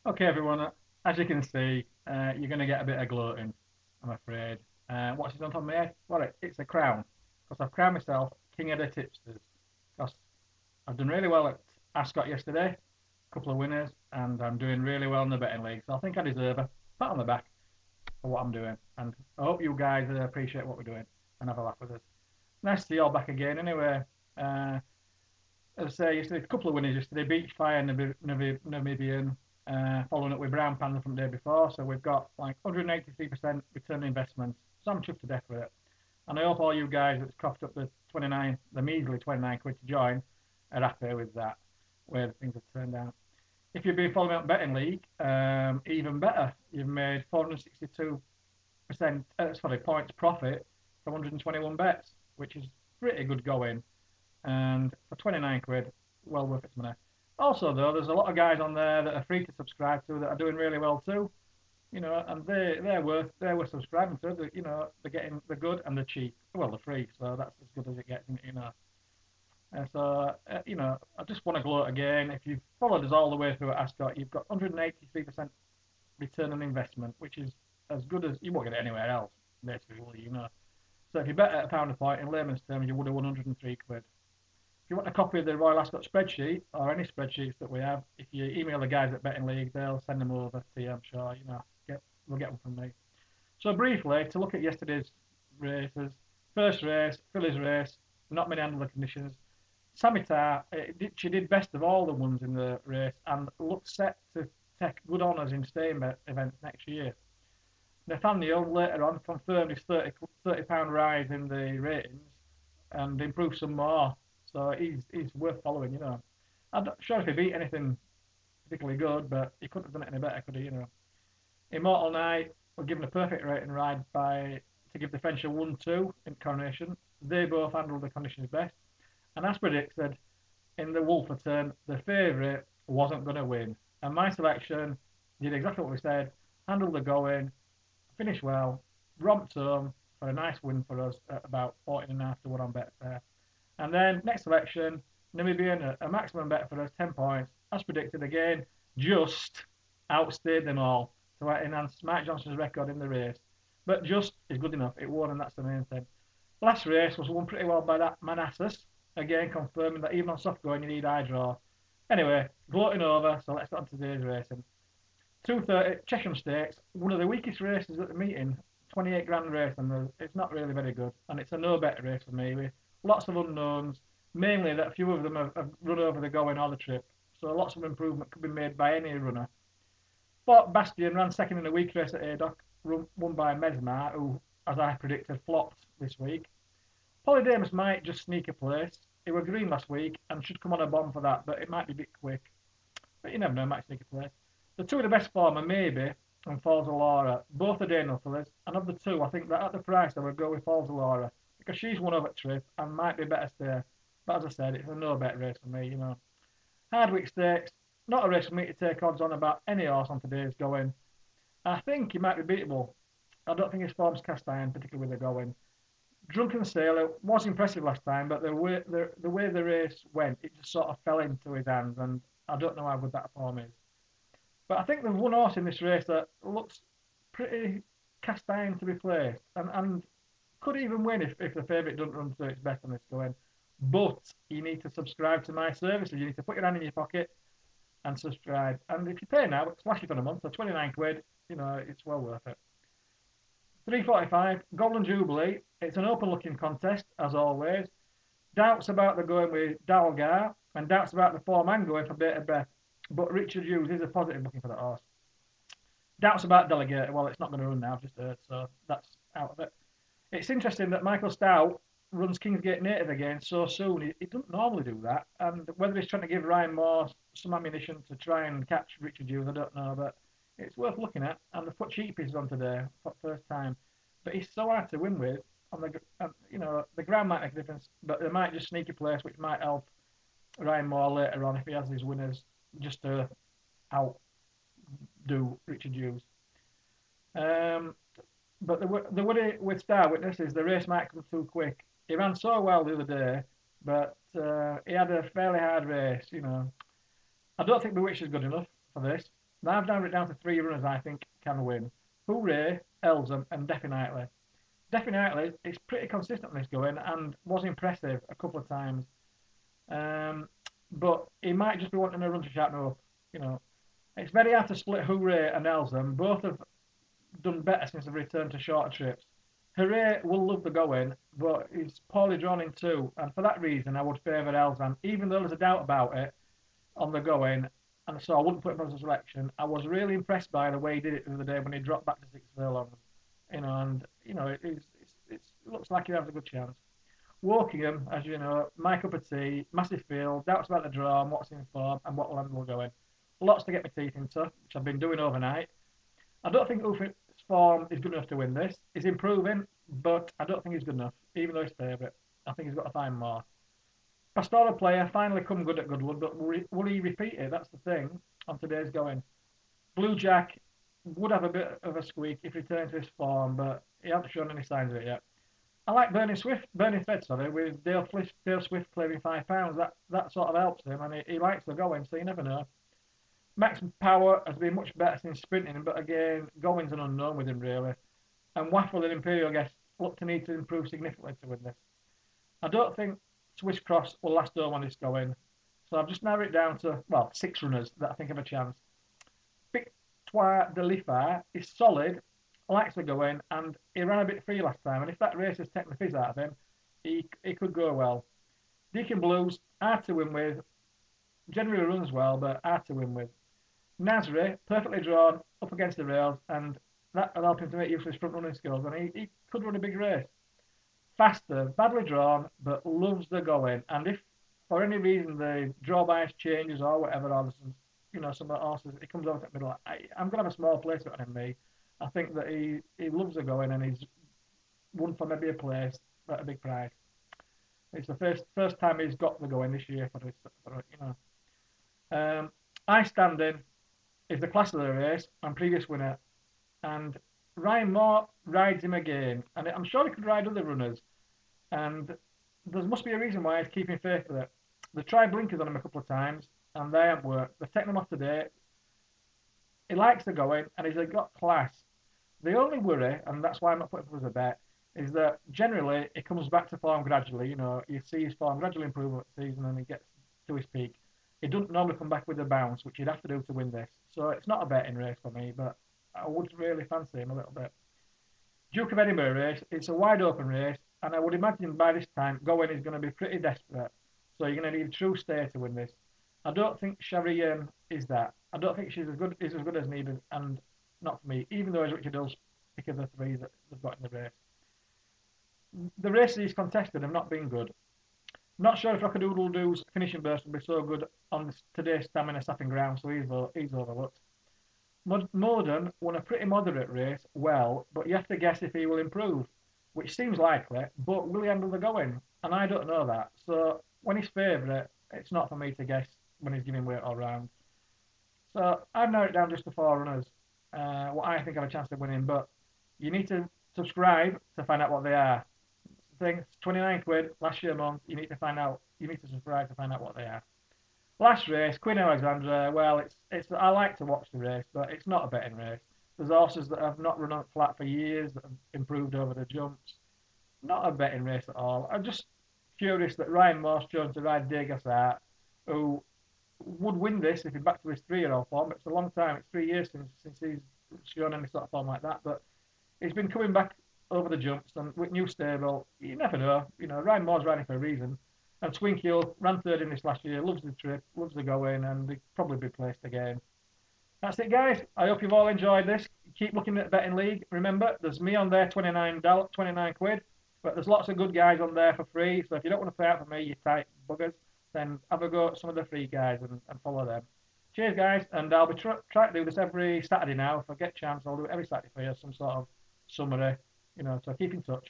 Okay, everyone, as you can see, you're going to get a bit of gloating, I'm afraid. What's it on top of my head? Well, it's a crown, because I've crowned myself King of the Tipsters, because I've done really well at Ascot yesterday, a couple of winners, and I'm doing really well in the betting league, so I think I deserve a pat on the back for what I'm doing, and I hope you guys appreciate what we're doing and have a laugh with us. Nice to see you all back again, anyway. Uh, as I say, yesterday, a couple of winners yesterday. Beach Fire, Namibian, following up with Brown Panda from the day before. So we've got like 183% return on investment. So I'm chuffed to death with it. And I hope all you guys that's coughed up the measly 29 quid to join are happy with that, where things have turned out. If you've been following up Betting League, even better. You've made 462%, points profit from 121 bets, which is pretty good going. And for 29 quid, well worth its money. Also, though, there's a lot of guys on there that are free to subscribe to that are doing really well too. And they're worth subscribing to. They're good and they're cheap. Well, they're free, so that's as good as it gets. And so I just want to gloat again. If you've followed us all the way through at Ascot, you've got 183% return on investment, which is as good as you won't get it anywhere else, basically. So if you bet at a pound a point, in layman's terms, you would have 103 quid. If you want a copy of the Royal Ascot spreadsheet or any spreadsheets that we have, if you email the guys at Betting League, they'll send them over to you. I'm sure we'll get them from me. So briefly, to look at yesterday's races, first race, Phillies race, not many handle conditions. Samitar, she did best of all the ones in the race and looked set to take good honours in staying events next year. Nathaniel later on confirmed his £30 rise in the ratings and improved some more. So he's worth following. I'm not sure if he beat anything particularly good, but he couldn't have done it any better, could he? Immortal Knight were given a perfect rating ride to give the French a 1-2 in Coronation. They both handled the conditions best. And as predicted, in the Wolfer turn, the favourite wasn't going to win. And my selection did exactly what we said, handled the going, finished well, romped home for a nice win for us at about 14.5 to 1 on Betfair. And then next selection, Namibian, a maximum bet for us, 10 points. As predicted again, just outstayed them all to enhance Mike Johnson's record in the race. But just is good enough. It won, and that's the main thing. Last race was won pretty well by that Manassas, again confirming that even on soft going you need high draw. Anyway, gloating over, so let's get on to today's racing. 2:30 Chesham Stakes, one of the weakest races at the meeting, 28 grand race, and it's not really very good. And it's a no bet race for me, with lots of unknowns, mainly that a few of them have run over the going or the trip. So lots of improvement could be made by any runner. Fort Bastion ran second in a weak race at Adoc, won by Mesmar, who, as I predicted, flopped this week. Polydamus might just sneak a place. It was green last week and should come on a bomb for that, but it might be a bit quick. But you never know, might sneak a place. The two of the best form are Maybe and Falls of Laura. Both are Daniel fillers. And of the two, I think that at the price I would go with Falls of Laura because she's won over trip and might be better stay. But as I said, it's a no bet race for me. Hardwick Stakes, not a race for me to take odds on about any horse on today's going. I think he might be beatable. I don't think his form's cast iron, particularly with the going. Drunken Sailor was impressive last time, but the way the race went, it just sort of fell into his hands, and I don't know how good that form is. But I think there's one horse in this race that looks pretty cast iron to be placed, and could even win if the favourite doesn't run to its best on this going. But you need to subscribe to my services. You need to put your hand in your pocket and subscribe. And if you pay now, it's flashy for a month, so 29 quid, it's well worth it. 3:45, Golden Jubilee. It's an open looking contest, as always. Doubts about the going with Dalgar, and doubts about the four-man going for Beta Breath. But Richard Hughes is a positive booking for that horse. Doubts about Delegator. Well, it's not going to run now, I've just heard, so that's out of it. It's interesting that Michael Stout runs Kingsgate Native again so soon. He doesn't normally do that, and whether he's trying to give Ryan Moore some ammunition to try and catch Richard Hughes, I don't know, but it's worth looking at. And the foot cheap is on today for the first time, but he's so hard to win with. The ground might make a difference, but they might just sneak a place, which might help Ryan Moore later on if he has his winners just to outdo Richard Hughes. Um, but the worry with Star Witness is the race might come too quick. He ran so well the other day, but he had a fairly hard race. I don't think Bewitch is good enough for this. Now I've narrowed it down to three runners I think can win. Hooray, Elsham, and Definitely. Definitely, it's pretty consistent this going and was impressive a couple of times. Um, but he might just be wanting a run to Shatner up. You know, it's very hard to split Hooray and Elsham. Both have done better since they've returned to shorter trips. Hooray will love the going, but he's poorly drawn in two, and for that reason, I would favour Elsham, even though there's a doubt about it on the going, and so I wouldn't put him as a selection. I was really impressed by the way he did it the other day when he dropped back to 6 furlongs, and it looks like he has a good chance. Wokingham, as you know, my cup of tea, massive field, doubts about the draw and what's in form and what land will go in. Lots to get my teeth into, which I've been doing overnight. I don't think Ufit's form is good enough to win this. He's improving, but I don't think he's good enough, even though he's favourite. I think he's got to find more. Pastoral player finally come good at Goodwood, but will he repeat it? That's the thing on today's going. Blue Jack would have a bit of a squeak if he returned to his form, but he hasn't shown any signs of it yet. I like Burning Thread, sorry, with Dale Swift clearing £5. That sort of helps him, and he likes the going, so you never know. Max Power has been much better since sprinting, but again, going's an unknown with him really. And Waffle and Imperial Guest look to need to improve significantly to win this. I don't think Swiss Cross will last home on this going, so I've just narrowed it down to, well, six runners that I think have a chance. Victoire de Liffard is solid, likes the going, and he ran a bit free last time, and if that race has taken the fizz out of him, he could go well. Deacon Blues, hard to win with, generally runs well, but hard to win with. Nasri, perfectly drawn, up against the rails, and that will help him to make use of his front running skills, and he could run a big race. Faster, badly drawn, but loves the going, and if for any reason the draw bias changes or whatever, or some of the horses, he comes over to the middle, I'm going to have a small place on him, me. I think that he loves the going, and he's won for maybe a place at a big price. It's the first time he's got the going this year I stand in is the class of the race and previous winner. And Ryan Moore rides him again. And I'm sure he could ride other runners. And there must be a reason why he's keeping faith with it. They tried blinkers on him a couple of times and they haven't worked. They've taken him off today. He likes the going and he's got class. The only worry, and that's why I'm not putting him as a bet, is that generally it comes back to form gradually. You see his form gradually improve over the season and he gets to his peak. He doesn't normally come back with a bounce, which you'd have to do to win this. So it's not a betting race for me, but I would really fancy him a little bit. Duke of Edinburgh race, it's a wide open race, and I would imagine by this time Gowen is going to be pretty desperate. So you're going to need a true stay to win this. I don't think Sharian is that. I don't think she's as good as needed, and not for me, even though Richard Hill's pick of the three that they've got in the race. The races he's contested have not been good. Not sure if Rockadoodle Doo's finishing burst will be so good on today's stamina sapping ground, so he's overlooked. Morden won a pretty moderate race, well, but you have to guess if he will improve, which seems likely, but will he handle the going? And I don't know that. So when he's favourite, it's not for me to guess when he's giving weight all round. So I've narrowed it down just to four runners, what I think have a chance of winning, but you need to subscribe to find out what they are. Thing, it's 29 quid last year a month. You need to subscribe to find out what they are. Last race, Queen Alexandra. Well, it's. I like to watch the race, but it's not a betting race. There's horses that have not run on flat for years that have improved over the jumps. Not a betting race at all. I'm just curious that Ryan Morse chose to ride Degasart, who would win this if he back to his 3-year-old form. It's a long time. It's 3 years since he's shown any sort of form like that. But he's been coming back over the jumps and with new stable. You never know. Ryan Moore's riding for a reason. And Swinkill ran third in this last year, loves the trip, loves the going, and he'll probably be placed again. That's it, guys. I hope you've all enjoyed this. Keep looking at Betting League. Remember, there's me on there, 29 quid, but there's lots of good guys on there for free. So if you don't want to pay out for me, you tight buggers, then have a go at some of the free guys and follow them. Cheers, guys, and I'll be trying to do this every Saturday now. If I get a chance, I'll do it every Saturday for you, some sort of summary, so keep in touch.